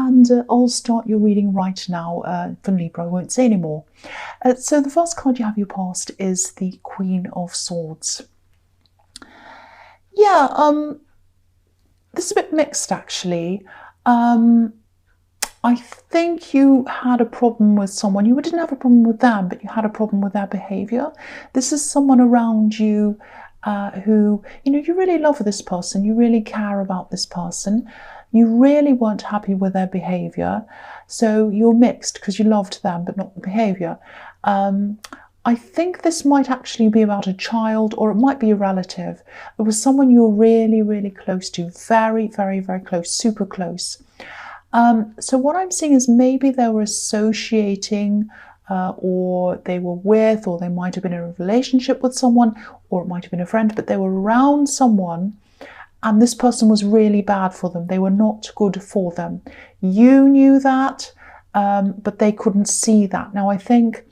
and I'll start your reading right now for Libra. I won't say any more. So the first card you have your past is the Queen of Swords. Yeah, this is a bit mixed actually. I think you had a problem with someone. You didn't have a problem with them, but you had a problem with their behaviour. This is someone around you who, you really love this person. You really care about this person. You really weren't happy with their behaviour. So you're mixed because you loved them, but not the behaviour. I think this might actually be about a child, or it might be a relative. It was someone you're really, really close to. Very, very, very close. Super close. So what I'm seeing is maybe they were associating or they were with, or they might have been in a relationship with someone, or it might have been a friend, but they were around someone and this person was really bad for them. They were not good for them. You knew that, but they couldn't see that. Now, I think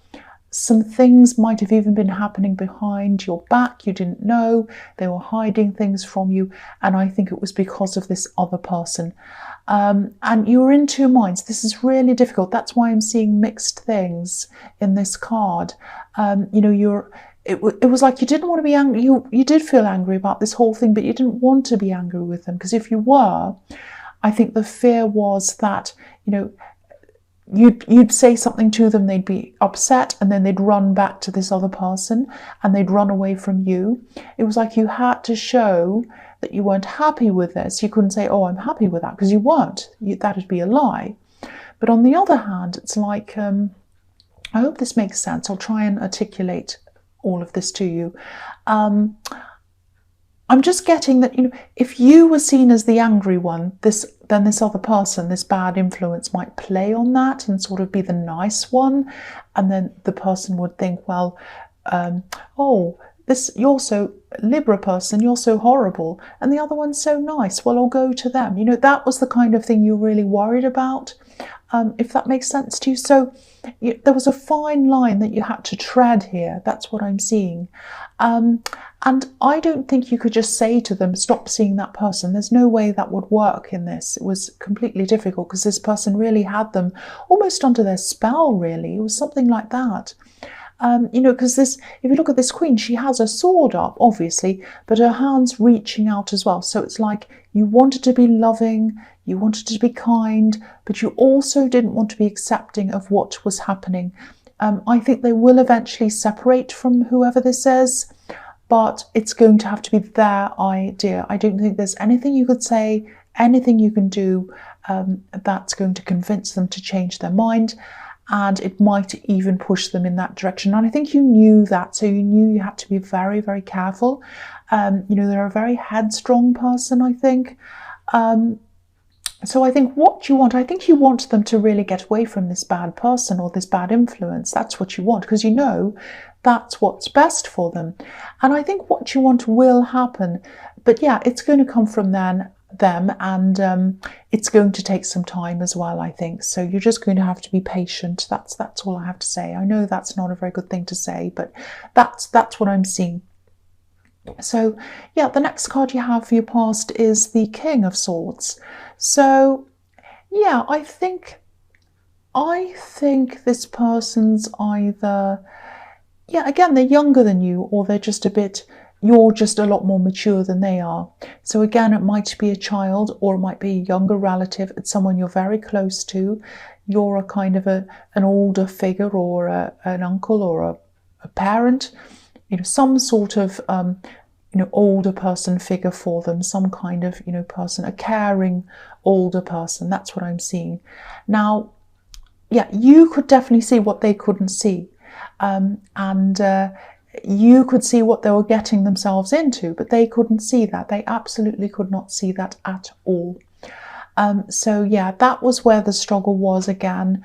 some things might have even been happening behind your back. You didn't know. They were hiding things from you. And I think it was because of this other person. And you were in two minds. This is really difficult. That's why I'm seeing mixed things in this card. It was like you didn't want to be angry. You did feel angry about this whole thing, but you didn't want to be angry with them. Because if you were, I think the fear was that, you'd say something to them, they'd be upset, and then they'd run back to this other person and they'd run away from you. It was like you had to show that you weren't happy with this. You couldn't say, oh, I'm happy with that, because you weren't. That would be a lie. But on the other hand, it's like, I hope this makes sense. I'll try and articulate all of this to you. I'm just getting that, if you were seen as the angry one, then this other person, this bad influence, might play on that and sort of be the nice one. And then the person would think, well, you're so Libra person, you're so horrible, and the other one's so nice. Well, I'll go to them. That was the kind of thing you're really worried about, if that makes sense to you. So there was a fine line that you had to tread here. That's what I'm seeing. And I don't think you could just say to them, stop seeing that person. There's no way that would work in this. It was completely difficult because this person really had them almost under their spell, really. It was something like that. Because if you look at this queen, she has a sword up, obviously, but her hand's reaching out as well. So it's like you wanted to be loving, you wanted to be kind, but you also didn't want to be accepting of what was happening. I think they will eventually separate from whoever this is, but it's going to have to be their idea. I don't think there's anything you could say, anything you can do that's going to convince them to change their mind. And it might even push them in that direction. And I think you knew that, so you knew you had to be very, very careful. They're a very headstrong person, I think. So I think what you want, I think you want them to really get away from this bad person or this bad influence. That's what you want, because you know that's what's best for them. And I think what you want will happen. But yeah, it's going to come from them, and it's going to take some time as well, I think. So you're just going to have to be patient. That's all I have to say. I know that's not a very good thing to say, but that's what I'm seeing. So yeah, the next card you have for your past is the King of Swords. So yeah, I think this person's either, again, they're younger than you, or they're just you're just a lot more mature than they are. So again, it might be a child, or it might be a younger relative. It's someone you're very close to. You're a kind of an older figure, or an uncle, or a parent, some sort of older person figure for them, some kind of person, a caring older person. That's what I'm seeing. Now, yeah, you could definitely see what they couldn't see, and you could see what they were getting themselves into, but they couldn't see that. They absolutely could not see that at all. So yeah, that was where the struggle was again.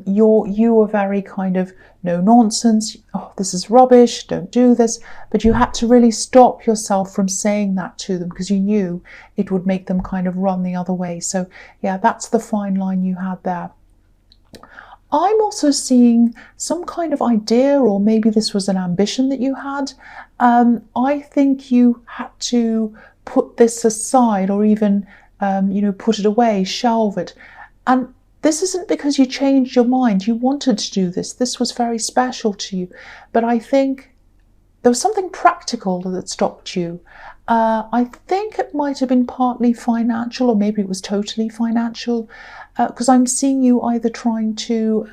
You were very kind of no nonsense. Oh, this is rubbish. Don't do this. But you had to really stop yourself from saying that to them, because you knew it would make them kind of run the other way. So yeah, that's the fine line you had there. I'm also seeing some kind of idea, or maybe this was an ambition that you had. I think you had to put this aside, or even, put it away, shelve it. And this isn't because you changed your mind. You wanted to do this. This was very special to you. But I think there was something practical that stopped you. I think it might have been partly financial, or maybe it was totally financial, because I'm seeing you either trying to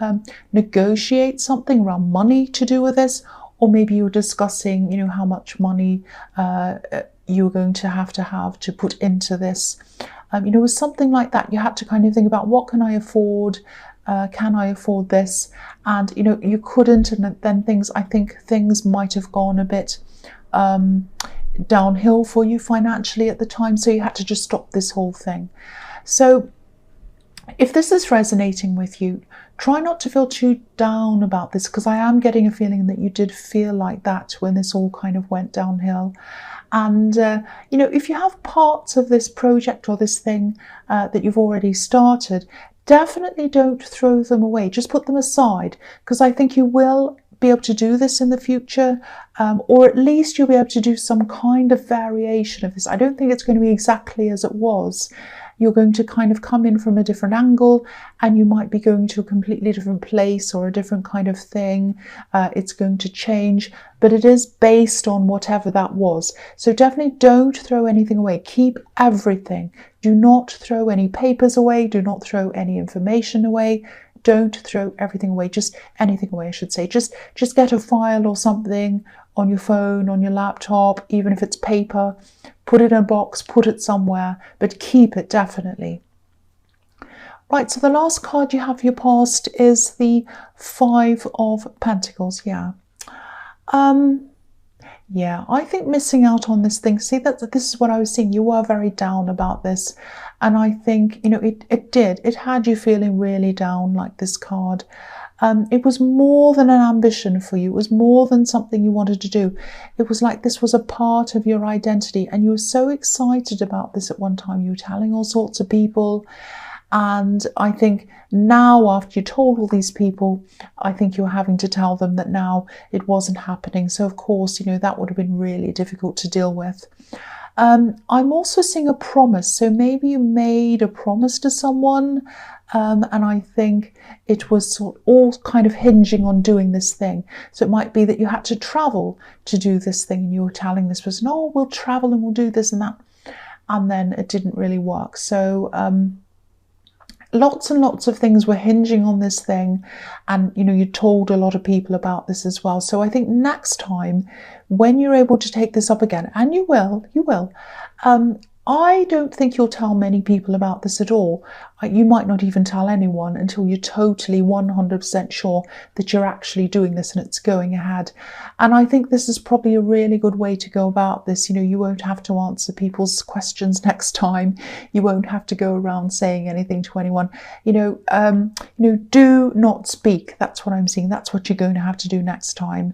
negotiate something around money to do with this, or maybe you were discussing, how much money you were going to have to put into this. It was something like that. You had to kind of think about, what can I afford? Can I afford this? And you couldn't, and then I think things might have gone a bit downhill for you financially at the time, so you had to just stop this whole thing. So if this is resonating with you, try not to feel too down about this, because I am getting a feeling that you did feel like that when this all kind of went downhill. And, if you have parts of this project or this thing that you've already started, definitely don't throw them away. Just put them aside, because I think you will be able to do this in the future, or at least you'll be able to do some kind of variation of this. I don't think it's going to be exactly as it was. You're going to kind of come in from a different angle, and you might be going to a completely different place or a different kind of thing. It's going to change, but it is based on whatever that was. So definitely don't throw anything away. Keep everything. Do not throw any papers away. Do not throw any information away. Don't throw everything away. Just anything away, I should say. Just get a file or something on your phone, on your laptop, even if it's paper. Put it in a box, put it somewhere, but keep it definitely. Right, so the last card you have for your past is the Five of Pentacles. Yeah, I think missing out on this thing. See, this is what I was saying. You were very down about this, and I think it had you feeling really down, like this card. It was more than an ambition for you. It was more than something you wanted to do. It was like this was a part of your identity, and you were so excited about this at one time. You were telling all sorts of people, and I think now, after you told all these people, I think you're having to tell them that now it wasn't happening. So of course, that would have been really difficult to deal with. I'm also seeing a promise. So maybe you made a promise to someone, and I think it was all kind of hinging on doing this thing. So it might be that you had to travel to do this thing, and you were telling this person, oh, we'll travel and we'll do this and that. And then it didn't really work. So lots and lots of things were hinging on this thing, and you told a lot of people about this as well. So I think next time when you're able to take this up again, and you will, I don't think you'll tell many people about this at all. You might not even tell anyone until you're totally 100% sure that you're actually doing this and it's going ahead. And I think this is probably a really good way to go about this. You won't have to answer people's questions next time. You won't have to go around saying anything to anyone. Do not speak. That's what I'm seeing. That's what you're going to have to do next time.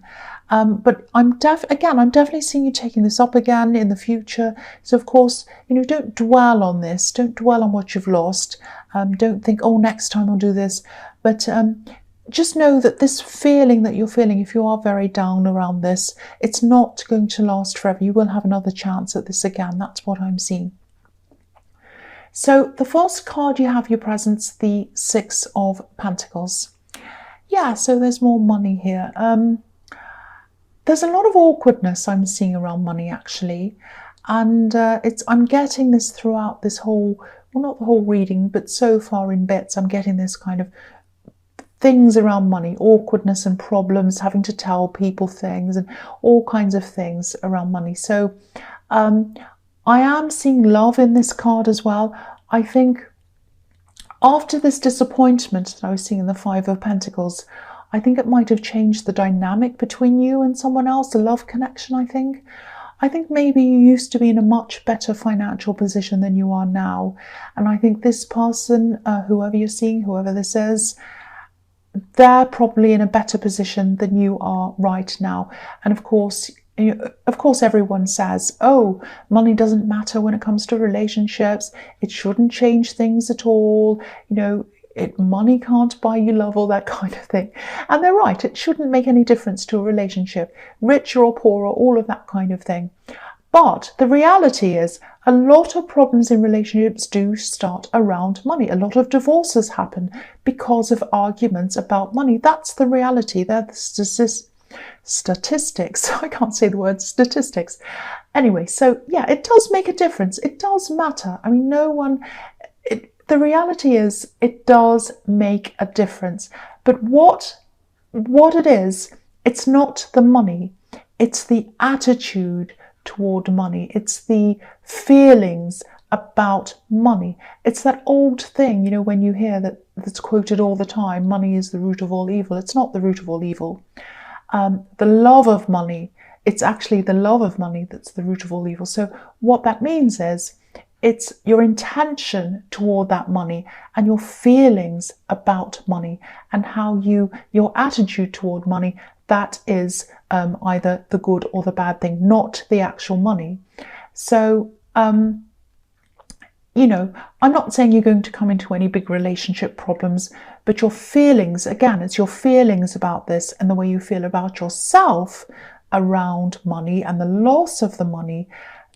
But I'm definitely seeing you taking this up again in the future. So of course, don't dwell on this. Don't dwell on what you've lost. Don't think, oh, next time I'll do this. But just know that this feeling that you're feeling, if you are very down around this, it's not going to last forever. You will have another chance at this again. That's what I'm seeing. So the first card you have your presence, the Six of Pentacles. Yeah, so there's more money here. There's a lot of awkwardness I'm seeing around money, actually. And I'm getting this throughout this whole, well, not the whole reading, but so far in bits, I'm getting this kind of things around money, awkwardness and problems, having to tell people things and all kinds of things around money. So I am seeing love in this card as well. I think after this disappointment that I was seeing in the Five of Pentacles, I think it might have changed the dynamic between you and someone else, a love connection, I think. I think maybe you used to be in a much better financial position than you are now. And I think this person, whoever you're seeing, whoever this is, they're probably in a better position than you are right now. And of course, everyone says, oh, money doesn't matter when it comes to relationships. It shouldn't change things at all. Money can't buy you love, all that kind of thing. And they're right, it shouldn't make any difference to a relationship, richer or poorer, all of that kind of thing. But the reality is a lot of problems in relationships do start around money. A lot of divorces happen because of arguments about money. That's the reality. They're the statistics. I can't say the word statistics. Anyway, so yeah, it does make a difference. It does matter. I mean, the reality is it does make a difference. But what it is, it's not the money. It's the attitude toward money. It's the feelings about money. It's that old thing, you know, when you hear that's quoted all the time, money is the root of all evil. It's not the root of all evil. The love of money, it's actually the love of money that's the root of all evil. So what that means is it's your intention toward that money and your feelings about money and how your attitude toward money, that is either the good or the bad thing, not the actual money. So, you know, I'm not saying you're going to come into any big relationship problems, but your feelings, again, it's your feelings about this and the way you feel about yourself around money and the loss of the money,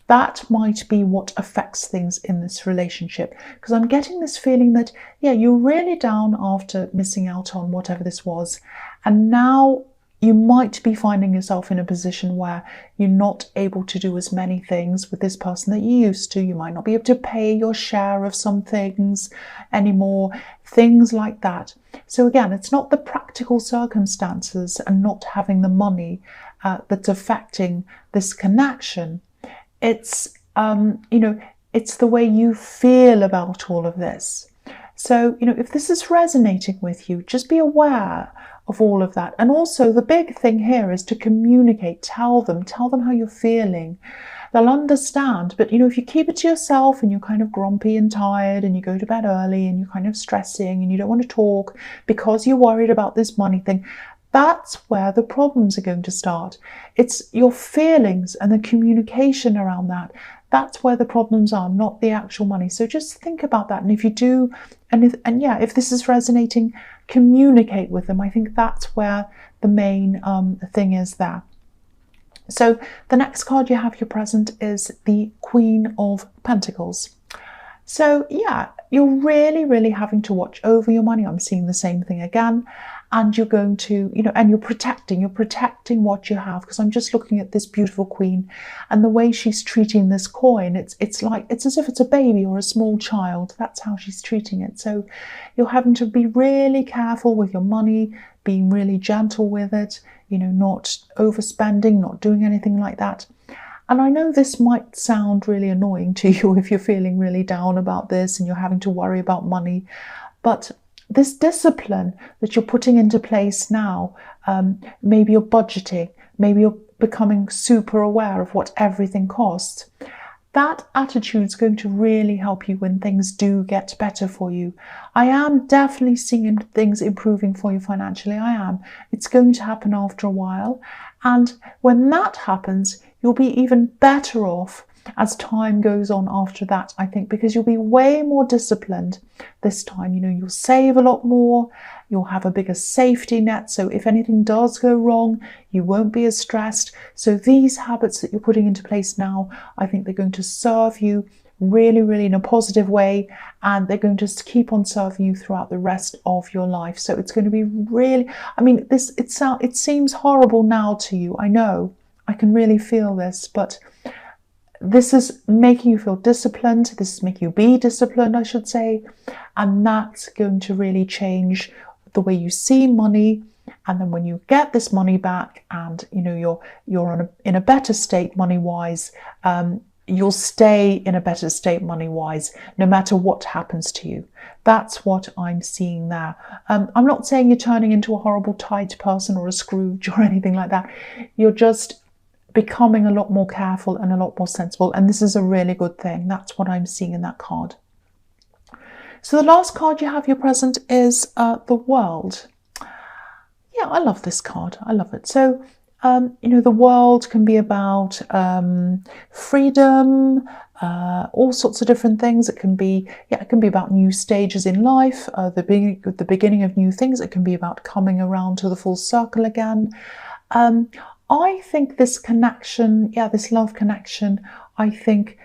that might be what affects things in this relationship. Because I'm getting this feeling that, yeah, you're really down after missing out on whatever this was. And now you might be finding yourself in a position where you're not able to do as many things with this person that you used to. You might not be able to pay your share of some things anymore, things like that. So again, it's not the practical circumstances and not having the money that's affecting this connection. It's, you know, it's the way you feel about all of this. So, you know, if this is resonating with you, just be aware of all of that. And also the big thing here is to communicate, tell them how you're feeling. They'll understand. But, you know, if you keep it to yourself and you're kind of grumpy and tired and you go to bed early and you're kind of stressing and you don't want to talk because you're worried about this money thing, that's where the problems are going to start. It's your feelings and the communication around that. That's where the problems are, not the actual money. So just think about that. And if you do, if this is resonating, communicate with them. I think that's where the main thing is there. So the next card you have your present is the Queen of Pentacles. So yeah, you're really, really having to watch over your money. I'm seeing the same thing again. And you're going to, you know, and you're protecting what you have, because I'm just looking at this beautiful queen and the way she's treating this coin. It's as if it's a baby or a small child. That's how she's treating it. So you're having to be really careful with your money, being really gentle with it, you know, not overspending, not doing anything like that. And I know this might sound really annoying to you if you're feeling really down about this and you're having to worry about money, but this discipline that you're putting into place now, maybe you're budgeting, maybe you're becoming super aware of what everything costs. That attitude is going to really help you when things do get better for you. I am definitely seeing things improving for you financially. I am. It's going to happen after a while. And when that happens, you'll be even better off as time goes on after that, I think, because you'll be way more disciplined this time. You know, you'll save a lot more, you'll have a bigger safety net, so if anything does go wrong, you won't be as stressed. So these habits that you're putting into place now, I think they're going to serve you really, really in a positive way, and they're going to keep on serving you throughout the rest of your life. So it's going to be really, I mean, it seems horrible now to you, I know, I can really feel this, but this is making you feel disciplined. This is making you be disciplined, I should say. And that's going to really change the way you see money. And then when you get this money back and, you know, you're in a better state money-wise, you'll stay in a better state money-wise, no matter what happens to you. That's what I'm seeing there. I'm not saying you're turning into a horrible tight person or a Scrooge or anything like that. You're just becoming a lot more careful and a lot more sensible, and this is a really good thing. That's what I'm seeing in that card. So the last card you have your present is the World. Yeah, I love this card. I love it. So you know, the World can be about freedom, all sorts of different things. It can be about new stages in life, the beginning of new things. It can be about coming around to the full circle again. I think this connection, yeah, this love connection, I think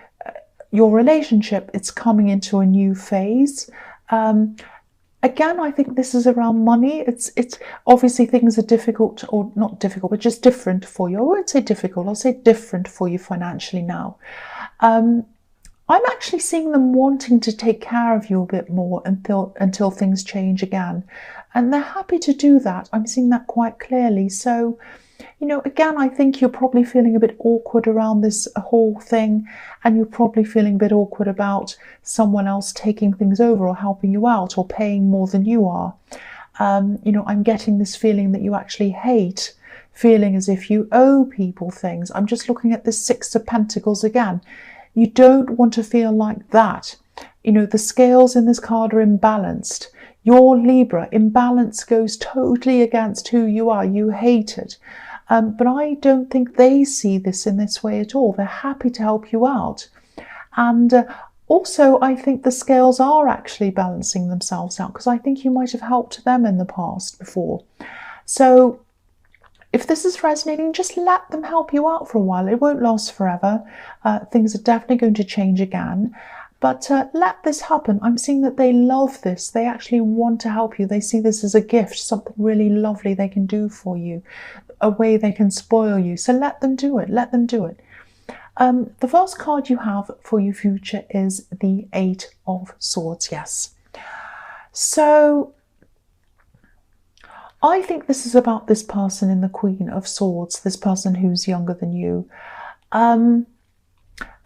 your relationship, it's coming into a new phase. Again, I think this is around money. It's obviously things are difficult, or not difficult, but just different for you. I won't say difficult, I'll say different for you financially now. I'm actually seeing them wanting to take care of you a bit more until things change again. And they're happy to do that. I'm seeing that quite clearly. So, again, I think you're probably feeling a bit awkward around this whole thing, and you're probably feeling a bit awkward about someone else taking things over or helping you out or paying more than you are. I'm getting this feeling that you actually hate feeling as if you owe people things. I'm just looking at this Six of Pentacles again. You don't want to feel like that. The scales in this card are imbalanced. Your Libra, imbalance goes totally against who you are. You hate it. But I don't think they see this in this way at all. They're happy to help you out. And also, I think the scales are actually balancing themselves out, because I think you might have helped them in the past before. So if this is resonating, just let them help you out for a while. It won't last forever. Things are definitely going to change again. But let this happen. I'm seeing that they love this. They actually want to help you. They see this as a gift, something really lovely they can do for you, a way they can spoil you. So let them do it. Let them do it. The first card you have for your future is the Eight of Swords. Yes. So I think this is about this person in the Queen of Swords, this person who's younger than you.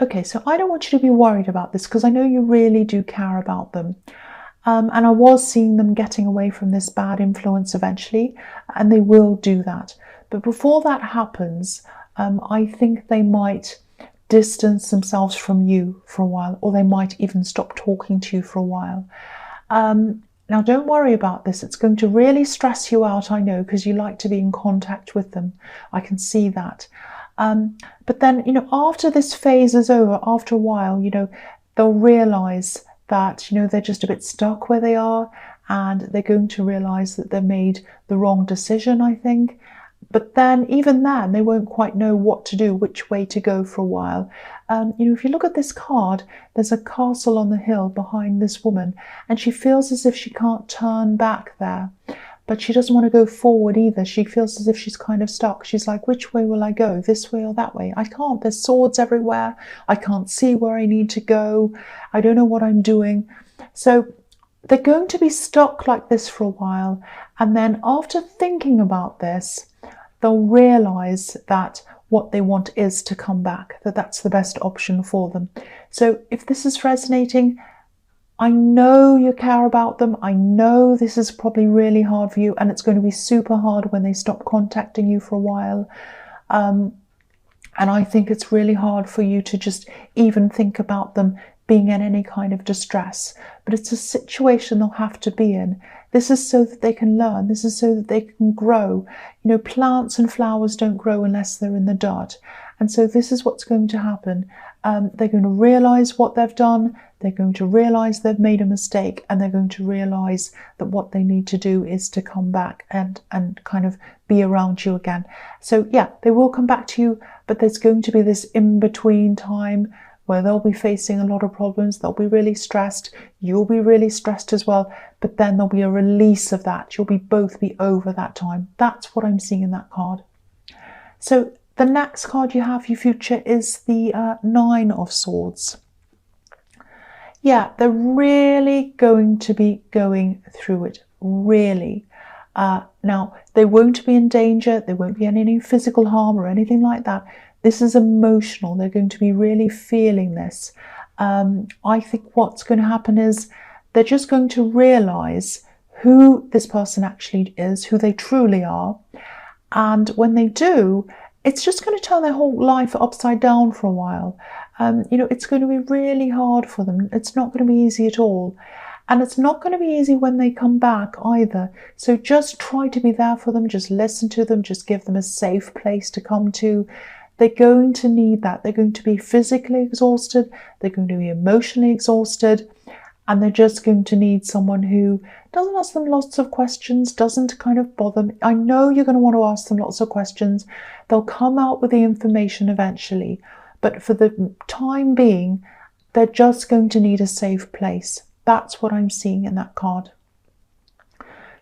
Okay, so I don't want you to be worried about this, because I know you really do care about them. And I was seeing them getting away from this bad influence eventually, and they will do that. But before that happens, I think they might distance themselves from you for a while, or they might even stop talking to you for a while. Now, don't worry about this. It's going to really stress you out, I know, because you like to be in contact with them. I can see that. But then, after this phase is over, after a while, they'll realize that, they're just a bit stuck where they are, and they're going to realize that they've made the wrong decision, I think. But then, even then, they won't quite know what to do, which way to go for a while. If you look at this card, there's a castle on the hill behind this woman, and she feels as if she can't turn back there. But she doesn't want to go forward either. She feels as if she's kind of stuck. She's like, which way will I go? This way or that way? I can't. There's swords everywhere. I can't see where I need to go. I don't know what I'm doing. So they're going to be stuck like this for a while. And then after thinking about this, they'll realize that what they want is to come back, that that's the best option for them. So if this is resonating, I know you care about them. I know this is probably really hard for you, and it's going to be super hard when they stop contacting you for a while. And I think it's really hard for you to just even think about them being in any kind of distress. But it's a situation they'll have to be in. This is so that they can learn. This is so that they can grow. Plants and flowers don't grow unless they're in the dirt. And so this is what's going to happen. They're going to realize what they've done. They're going to realize they've made a mistake, and they're going to realize that what they need to do is to come back and kind of be around you again. So yeah, they will come back to you, but there's going to be this in-between time where they'll be facing a lot of problems. They'll be really stressed. You'll be really stressed as well. But then there'll be a release of that. You'll both be over that time. That's what I'm seeing in that card. So the next card you have for your future is the Nine of Swords. Yeah, they're really going to be going through it, really. Now, they won't be in danger. There won't be any physical harm or anything like that. This is emotional. They're going to be really feeling this. I think what's going to happen is they're just going to realize who this person actually is, who they truly are. And when they do, it's just going to turn their whole life upside down for a while. It's going to be really hard for them. It's not going to be easy at all. And it's not going to be easy when they come back either. So just try to be there for them. Just listen to them. Just give them a safe place to come to. They're going to need that. They're going to be physically exhausted. They're going to be emotionally exhausted. and they're just going to need someone who doesn't ask them lots of questions, doesn't kind of bother them. I know you're going to want to ask them lots of questions. They'll come out with the information eventually, but for the time being, they're just going to need a safe place. That's what I'm seeing in that card.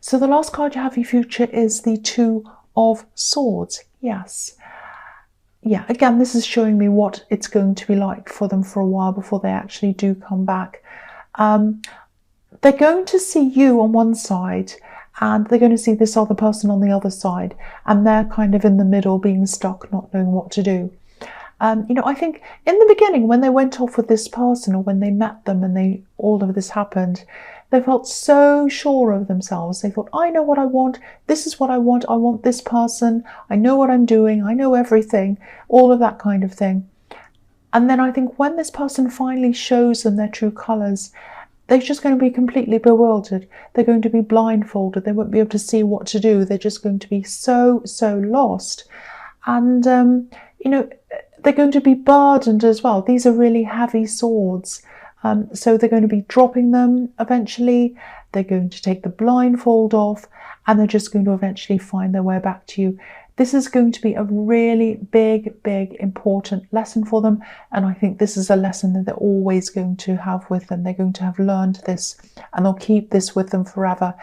So the last card you have for your future is the Two of Swords. Yes. Yeah, again, this is showing me what it's going to be like for them for a while before they actually do come back. They're going to see you on one side, and they're going to see this other person on the other side, and they're kind of in the middle, being stuck, not knowing what to do. I think in the beginning, when they went off with this person, or when they met them and all of this happened, they felt so sure of themselves. They thought, I know what I want. This is what I want this person. I know what I'm doing. I know everything, all of that kind of thing. And then I think when this person finally shows them their true colours, they're just going to be completely bewildered. They're going to be blindfolded. They won't be able to see what to do. They're just going to be so lost. And, they're going to be burdened as well. These are really heavy swords. So they're going to be dropping them eventually. They're going to take the blindfold off, and they're just going to eventually find their way back to you. This is going to be a really big, important lesson for them. And I think this is a lesson that they're always going to have with them. They're going to have learned this, and they'll keep this with them forever.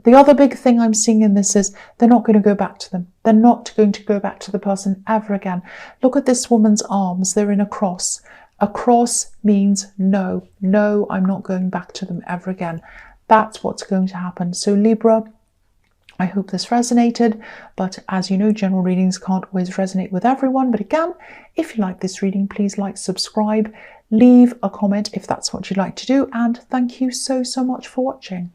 The other big thing I'm seeing in this is they're not going to go back to them. They're not going to go back to the person ever again. Look at this woman's arms. They're in a cross. A cross means no, I'm not going back to them ever again. That's what's going to happen. So Libra, I hope this resonated, but as you know, general readings can't always resonate with everyone. But again, if you like this reading, please like, subscribe, leave a comment if that's what you'd like to do. And thank you so much for watching.